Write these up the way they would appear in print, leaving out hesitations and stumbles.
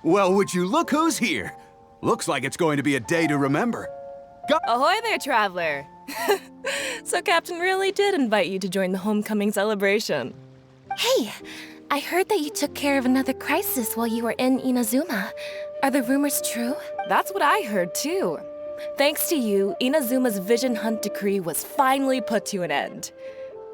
Well, would you look who's here? Looks like it's going to be a day to remember. Ahoy there, traveler! So Captain really did invite you to join the homecoming celebration. Hey, I heard that you took care of another crisis while you were in Inazuma. Are the rumors true? That's what I heard too. Thanks to you, Inazuma's Vision Hunt decree was finally put to an end.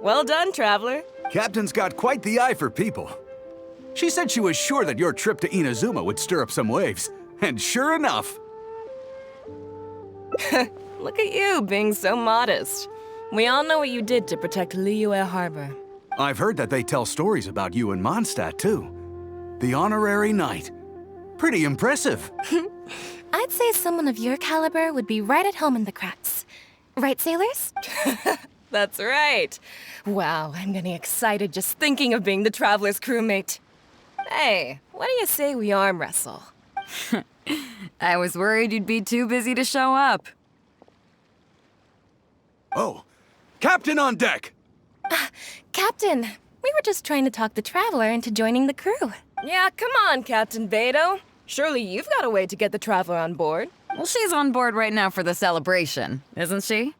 Well done, traveler. Captain's got quite the eye for people. She said she was sure that your trip to Inazuma would stir up some waves. And sure enough. Look at you, being so modest. We all know what you did to protect Liyue Harbor. I've heard that they tell stories about you in Mondstadt, too. The honorary knight. Pretty impressive. I'd say someone of your caliber would be right at home in the cracks. Right, sailors? That's right. Wow, I'm getting excited just thinking of being the traveler's crewmate. Hey, what do you say we arm wrestle? I was worried you'd be too busy to show up. Oh, Captain on deck! Captain, we were just trying to talk the traveler into joining the crew. Yeah, come on, Captain Beidou. Surely you've got a way to get the traveler on board. Well, she's on board right now for the celebration, isn't she?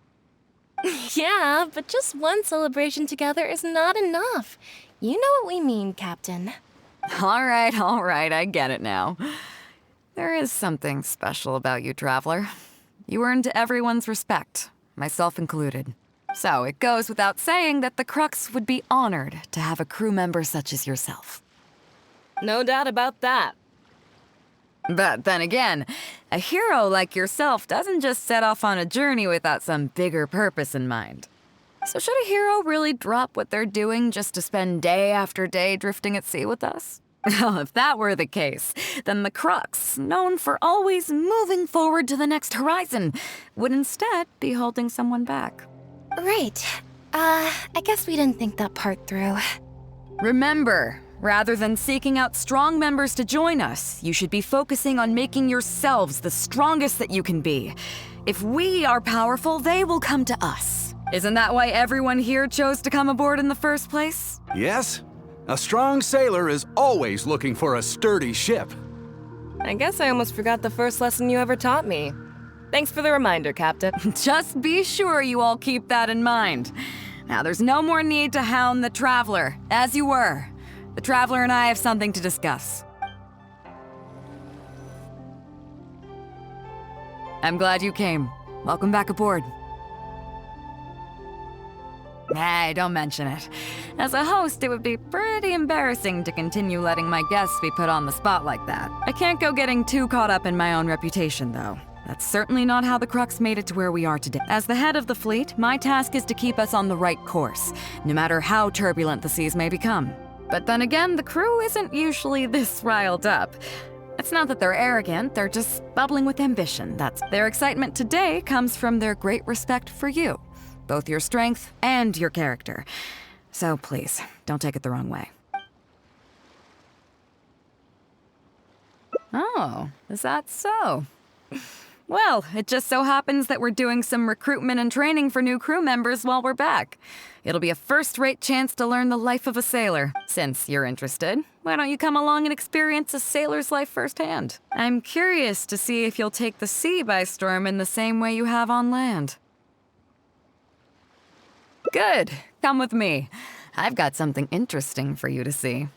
Yeah, but just one celebration together is not enough. You know what we mean, Captain. All right, I get it now. There is something special about you, traveler. You earned everyone's respect, myself included. So it goes without saying that the Crux would be honored to have a crew member such as yourself. No doubt about that. But then again, a hero like yourself doesn't just set off on a journey without some bigger purpose in mind. So should a hero really drop what they're doing just to spend day after day drifting at sea with us? Well, if that were the case, then the Crux, known for always moving forward to the next horizon, would instead be holding someone back. Right. I guess we didn't think that part through. Remember, rather than seeking out strong members to join us, you should be focusing on making yourselves the strongest that you can be. If we are powerful, they will come to us. Isn't that why everyone here chose to come aboard in the first place? Yes? A strong sailor is always looking for a sturdy ship. I guess I almost forgot the first lesson you ever taught me. Thanks for the reminder, Captain. Just be sure you all keep that in mind. Now, there's no more need to hound the Traveler, as you were. The Traveler and I have something to discuss. I'm glad you came. Welcome back aboard. Hey, don't mention it. As a host, it would be pretty embarrassing to continue letting my guests be put on the spot like that. I can't go getting too caught up in my own reputation, though. That's certainly not how the Crux made it to where we are today. As the head of the fleet, my task is to keep us on the right course, no matter how turbulent the seas may become. But then again, the crew isn't usually this riled up. It's not that they're arrogant, they're just bubbling with ambition. Their excitement today comes from their great respect for you, both your strength and your character. So please, don't take it the wrong way. Oh, is that so? Well, it just so happens that we're doing some recruitment and training for new crew members while we're back. It'll be a first-rate chance to learn the life of a sailor. Since you're interested, why don't you come along and experience a sailor's life firsthand? I'm curious to see if you'll take the sea by storm in the same way you have on land. Good. Come with me. I've got something interesting for you to see.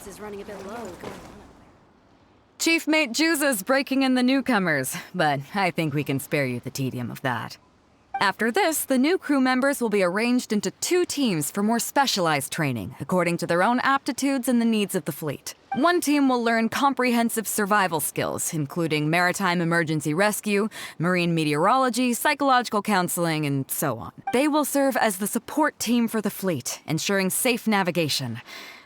Is running a bit low. Chief Mate Juza's breaking in the newcomers, but I think we can spare you the tedium of that. After this, the new crew members will be arranged into 2 teams for more specialized training, according to their own aptitudes and the needs of the fleet. One team will learn comprehensive survival skills, including maritime emergency rescue, marine meteorology, psychological counseling, and so on. They will serve as the support team for the fleet, ensuring safe navigation.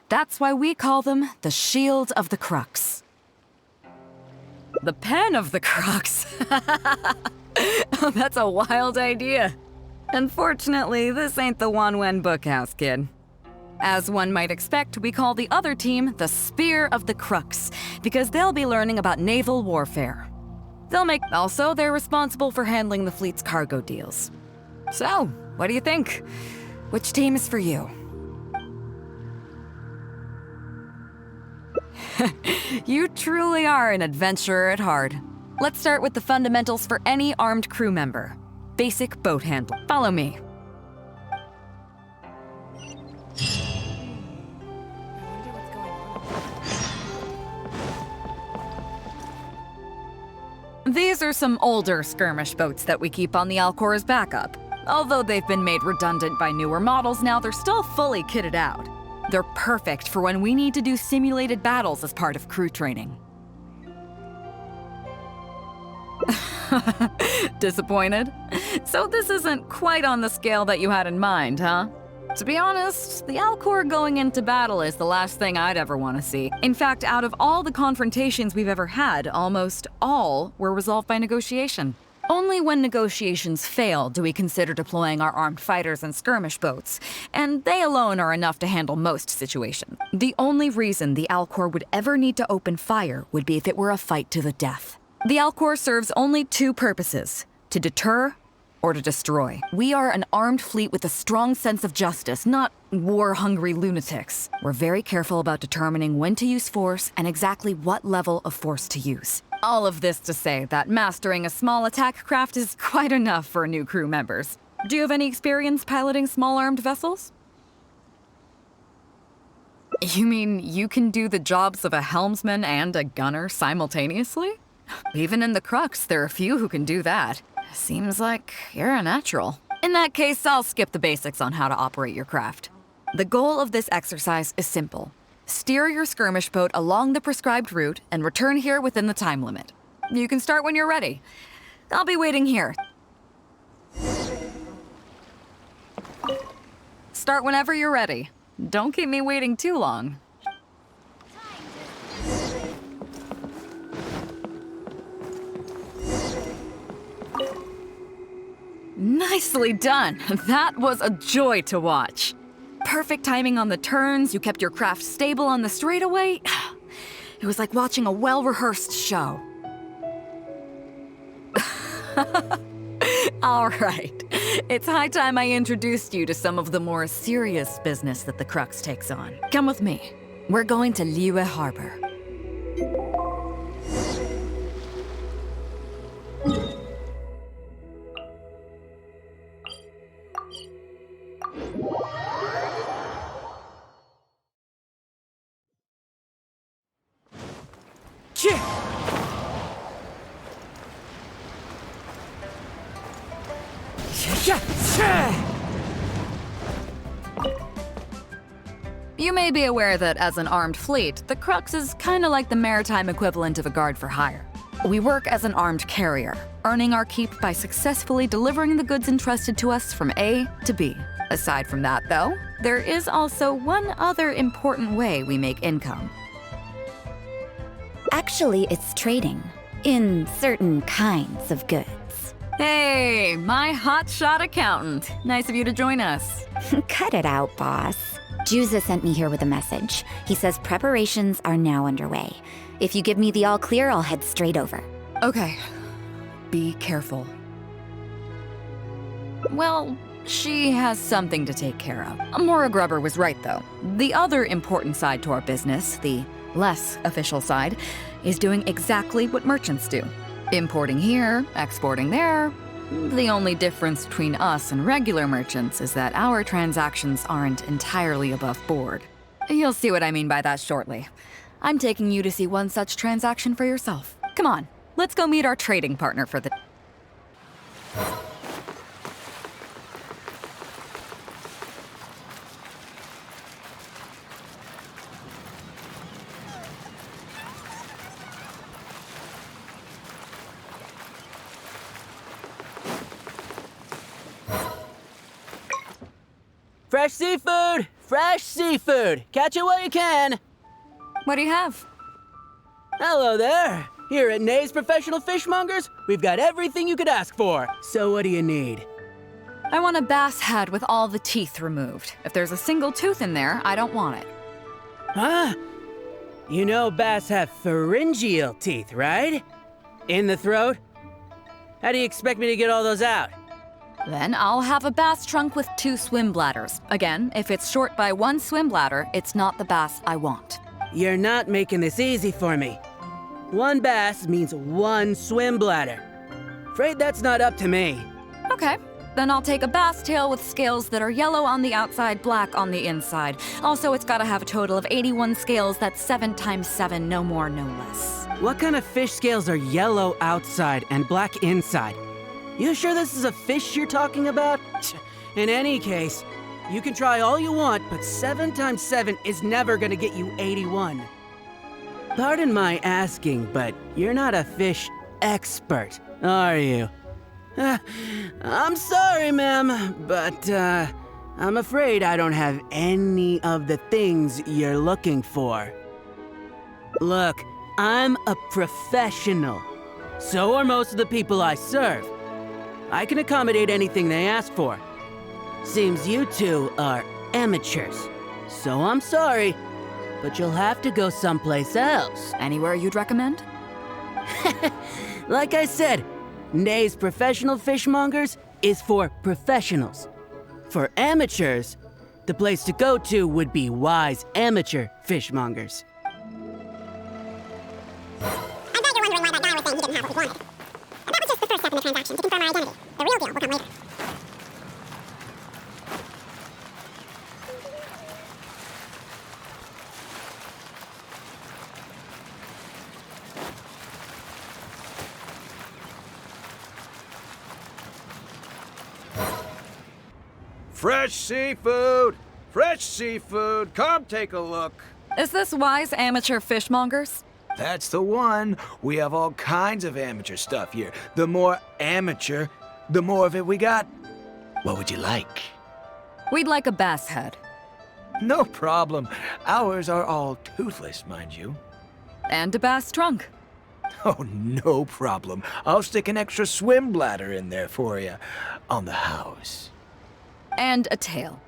That's why we call them the Shield of the Crux. The Pen of the Crux. Oh, that's a wild idea. Unfortunately, this ain't the Wanwen Bookhouse, kid. As one might expect, we call the other team the Spear of the Crux, because they'll be learning about naval warfare. Also, they're responsible for handling the fleet's cargo deals. So, what do you think? Which team is for you? You truly are an adventurer at heart. Let's start with the fundamentals for any armed crew member. Basic boat handling. Follow me. These are some older skirmish boats that we keep on the Alcor as backup. Although they've been made redundant by newer models now, they're still fully kitted out. They're perfect for when we need to do simulated battles as part of crew training. Disappointed? So this isn't quite on the scale that you had in mind, huh? To be honest, the Alcor going into battle is the last thing I'd ever want to see. In fact, out of all the confrontations we've ever had, almost all were resolved by negotiation. Only when negotiations fail do we consider deploying our armed fighters and skirmish boats, and they alone are enough to handle most situations. The only reason the Alcor would ever need to open fire would be if it were a fight to the death. The Alcor serves only two purposes: to deter or to destroy. We are an armed fleet with a strong sense of justice, not war-hungry lunatics. We're very careful about determining when to use force and exactly what level of force to use. All of this to say that mastering a small attack craft is quite enough for new crew members. Do you have any experience piloting small armed vessels? You mean you can do the jobs of a helmsman and a gunner simultaneously? Even in the Crux, there are few who can do that. Seems like you're a natural. In that case, I'll skip the basics on how to operate your craft. The goal of this exercise is simple. Steer your skirmish boat along the prescribed route and return here within the time limit. You can start when you're ready. I'll be waiting here. Start whenever you're ready. Don't keep me waiting too long. Nicely done. That was a joy to watch. Perfect timing on the turns, you kept your craft stable on the straightaway. It was like watching a well-rehearsed show. All right. It's high time I introduced you to some of the more serious business that the Crux takes on. Come with me. We're going to Liyue Harbor. You may be aware that as an armed fleet, the Crux is kinda like the maritime equivalent of a guard for hire. We work as an armed carrier, earning our keep by successfully delivering the goods entrusted to us from A to B. Aside from that, though, there is also one other important way we make income. Actually, it's trading. In certain kinds of goods. Hey, my hotshot accountant. Nice of you to join us. Cut it out, boss. Juza sent me here with a message. He says preparations are now underway. If you give me the all clear, I'll head straight over. Okay. Be careful. Well, she has something to take care of. Mora Grubber was right, though. The other important side to our business, the less official side, is doing exactly what merchants do. Importing here, exporting there. The only difference between us and regular merchants is that our transactions aren't entirely above board. You'll see what I mean by that shortly. I'm taking you to see one such transaction for yourself. Come on, let's go meet our trading partner for the... Fresh seafood! Fresh seafood! Catch it while you can! What do you have? Hello there! Here at Nay's Professional Fishmongers, we've got everything you could ask for. So what do you need? I want a bass head with all the teeth removed. If there's a single tooth in there, I don't want it. Huh? You know bass have pharyngeal teeth, right? In the throat? How do you expect me to get all those out? Then I'll have a bass trunk with 2 swim bladders. Again, if it's short by 1 swim bladder, it's not the bass I want. You're not making this easy for me. 1 bass means 1 swim bladder. Afraid that's not up to me. Okay, then I'll take a bass tail with scales that are yellow on the outside, black on the inside. Also, it's gotta have a total of 81 scales. That's 7 times 7, no more, no less. What kind of fish scales are yellow outside and black inside? You sure this is a fish you're talking about? In any case, you can try all you want, but 7 times 7 is never gonna get you 81. Pardon my asking, but you're not a fish expert, are you? I'm sorry, ma'am, but I'm afraid I don't have any of the things you're looking for. Look, I'm a professional. So are most of the people I serve. I can accommodate anything they ask for. Seems you two are amateurs. So I'm sorry, but you'll have to go someplace else. Anywhere you'd recommend? Like I said, Nay's Professional Fishmongers is for professionals. For amateurs, the place to go to would be Wai's Amateur Fishmongers. I bet you're wondering why that guy was saying he didn't have what we wanted. That was just the first step in the transaction to confirm our identity. The real deal will come later. Fresh seafood! Fresh seafood! Come take a look. Is this Wai's Amateur Fishmongers? That's the one. We have all kinds of amateur stuff here. The more amateur, the more of it we got. What would you like? We'd like a bass head. No problem. Ours are all toothless, mind you. And a bass trunk. Oh, no problem. I'll stick an extra swim bladder in there for you. On the house. And a tail.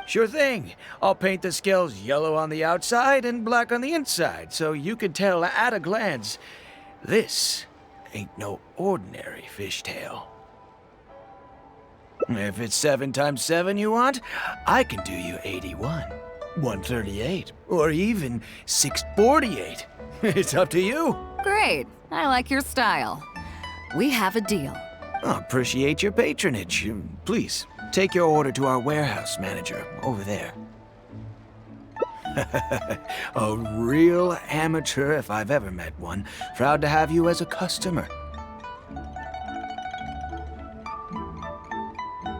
Sure thing. I'll paint the scales yellow on the outside and black on the inside, so you can tell at a glance, this ain't no ordinary fishtail. If it's 7 times 7 you want, I can do you 81, 138, or even 648. It's up to you. Great. I like your style. We have a deal. I appreciate your patronage. Please, take your order to our warehouse manager over there. A real amateur if I've ever met one. Proud to have you as a customer.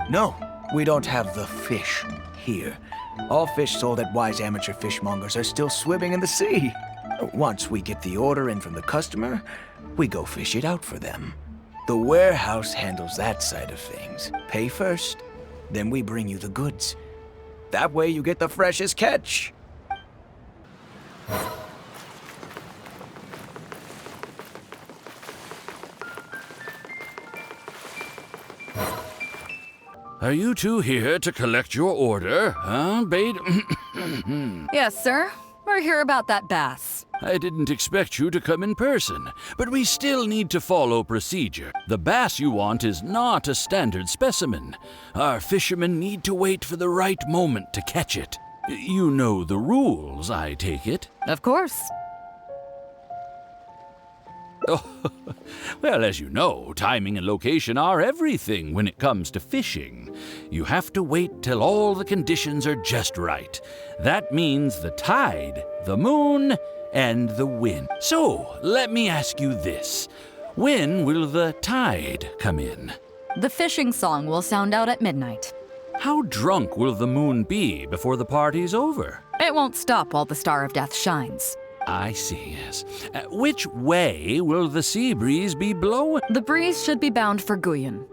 No, we don't have the fish here. All fish sold at Wai's Amateur Fishmongers are still swimming in the sea. Once we get the order in from the customer, we go fish it out for them. The warehouse handles that side of things. Pay first, then we bring you the goods. That way you get the freshest catch. Are you two here to collect your order, huh, Beidou? Yes, sir. We're here about that bass. I didn't expect you to come in person, but we still need to follow procedure. The bass you want is not a standard specimen. Our fishermen need to wait for the right moment to catch it. You know the rules, I take it? Of course. Oh, well, as you know, timing and location are everything when it comes to fishing. You have to wait till all the conditions are just right. That means the tide, the moon, and the wind. So, let me ask you this. When will the tide come in? The fishing song will sound out at midnight. How drunk will the moon be before the party's over? It won't stop while the Star of Death shines. I see, yes. Which way will the sea breeze be blowing? The breeze should be bound for Guyun.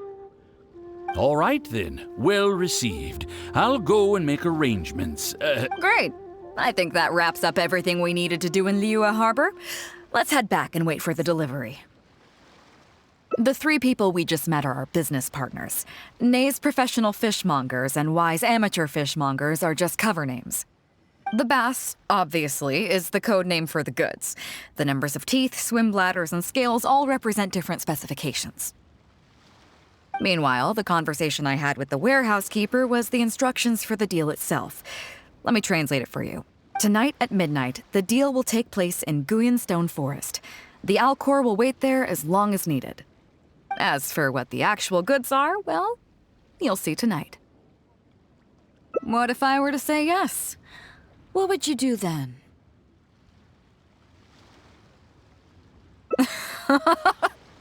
All right, then. Well received. I'll go and make arrangements. Great. I think that wraps up everything we needed to do in Liyue Harbor. Let's head back and wait for the delivery. The 3 people we just met are our business partners. Nay's Professional Fishmongers and Wai's Amateur Fishmongers are just cover names. The bass, obviously, is the code name for the goods. The numbers of teeth, swim bladders, and scales all represent different specifications. Meanwhile, the conversation I had with the warehouse keeper was the instructions for the deal itself. Let me translate it for you. Tonight at midnight, the deal will take place in Guyun Stone Forest. The Alcor will wait there as long as needed. As for what the actual goods are, well, you'll see tonight. What if I were to say yes? What would you do then?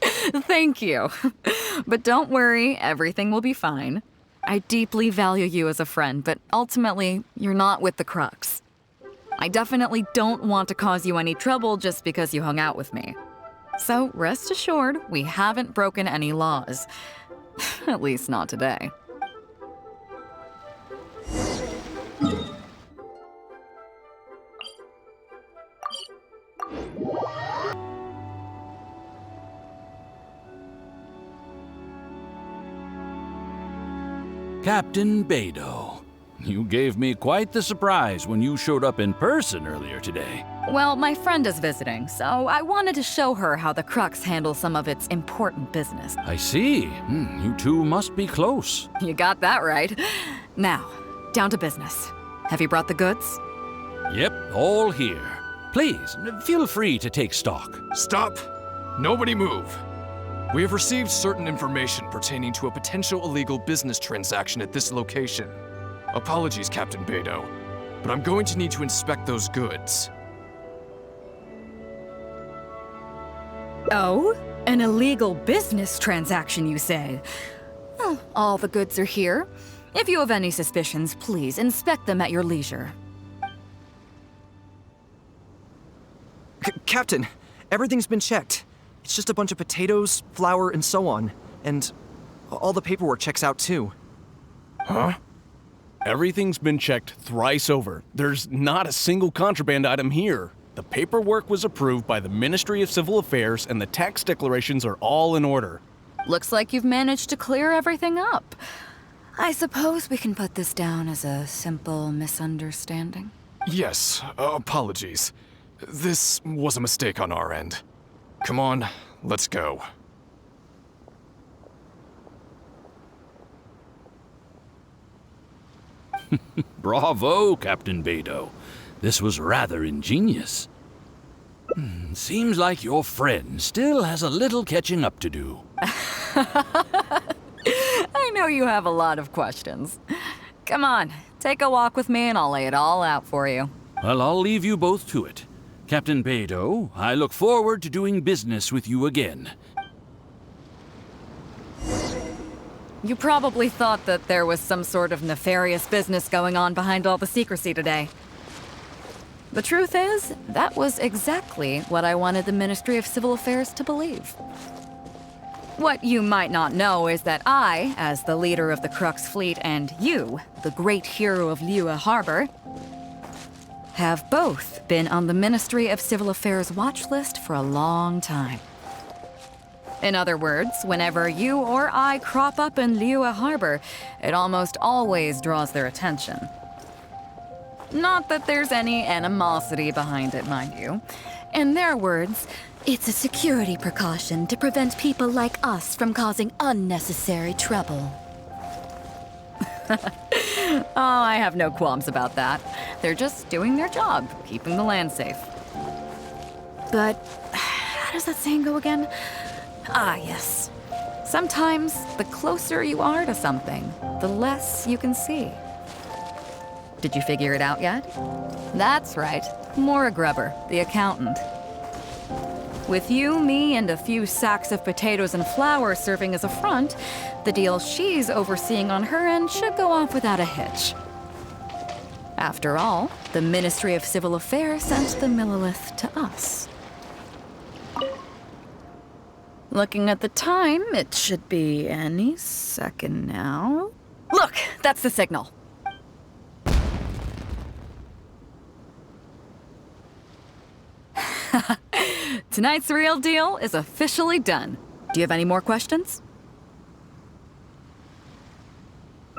Thank you. But don't worry, everything will be fine. I deeply value you as a friend, but ultimately, you're not with the Crux. I definitely don't want to cause you any trouble just because you hung out with me. So rest assured, we haven't broken any laws. At least not today. Captain Beidou, you gave me quite the surprise when you showed up in person earlier today. Well, my friend is visiting, so I wanted to show her how the Crux handles some of its important business. I see. You two must be close. You got that right. Now, down to business. Have you brought the goods? Yep, all here. Please, feel free to take stock. Stop! Nobody move! We have received certain information pertaining to a potential illegal business transaction at this location. Apologies, Captain Beidou, but I'm going to need to inspect those goods. Oh? An illegal business transaction, you say? Well, all the goods are here. If you have any suspicions, please inspect them at your leisure. Captain, everything's been checked. It's just a bunch of potatoes, flour, and so on. And all the paperwork checks out too. Huh? Everything's been checked thrice over. There's not a single contraband item here. The paperwork was approved by the Ministry of Civil Affairs and the tax declarations are all in order. Looks like you've managed to clear everything up. I suppose we can put this down as a simple misunderstanding. Yes, apologies. This was a mistake on our end. Come on, let's go. Bravo, Captain Beidou. This was rather ingenious. Seems like your friend still has a little catching up to do. I know you have a lot of questions. Come on, take a walk with me and I'll lay it all out for you. Well, I'll leave you both to it. Captain Beidou, I look forward to doing business with you again. You probably thought that there was some sort of nefarious business going on behind all the secrecy today. The truth is, that was exactly what I wanted the Ministry of Civil Affairs to believe. What you might not know is that I, as the leader of the Crux fleet, and you, the great hero of Liyue Harbor, have both been on the Ministry of Civil Affairs watch list for a long time. In other words, whenever you or I crop up in Liyue Harbor, it almost always draws their attention. Not that there's any animosity behind it, mind you. In their words, it's a security precaution to prevent people like us from causing unnecessary trouble. Oh, I have no qualms about that. They're just doing their job, keeping the land safe. But how does that saying go again? Ah, yes. Sometimes the closer you are to something, the less you can see. Did you figure it out yet? That's right. Maura Grubber, the accountant. With you, me, and a few sacks of potatoes and flour serving as a front, the deal she's overseeing on her end should go off without a hitch. After all, the Ministry of Civil Affairs sent the Millilith to us. Looking at the time, it should be any second now. Look, that's the signal. Tonight's real deal is officially done. Do you have any more questions?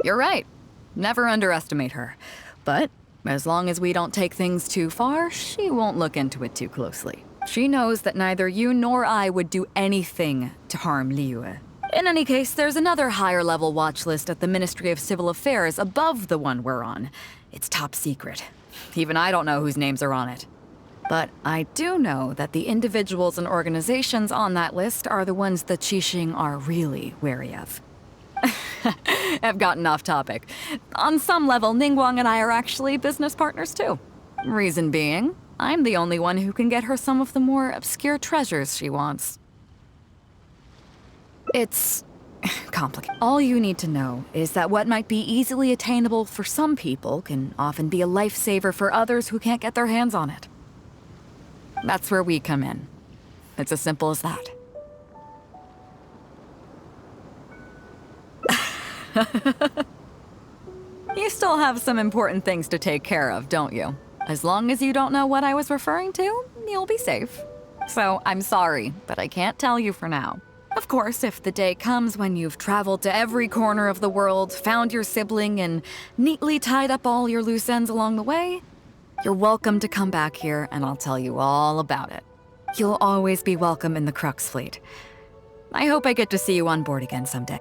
You're right. Never underestimate her. But As long as we don't take things too far, she won't look into it too closely. She knows that neither you nor I would do anything to harm liyue. In any case, there's another higher-level watch list at the Ministry of Civil Affairs above the one we're on. It's top secret. Even I don't know whose names are on it. But I do know that the individuals and organizations on that list are the ones the Qixing are really wary of. I've gotten off topic. On some level, Ningguang and I are actually business partners too. Reason being, I'm the only one who can get her some of the more obscure treasures she wants. It's complicated. All you need to know is that what might be easily attainable for some people can often be a lifesaver for others who can't get their hands on it. That's where we come in. It's as simple as that. You still have some important things to take care of, don't you? As long as you don't know what I was referring to, you'll be safe. So I'm sorry, but I can't tell you for now. Of course, if the day comes when you've traveled to every corner of the world, found your sibling, and neatly tied up all your loose ends along the way, you're welcome to come back here and I'll tell you all about it. You'll always be welcome in the Crux fleet. I hope I get to see you on board again someday.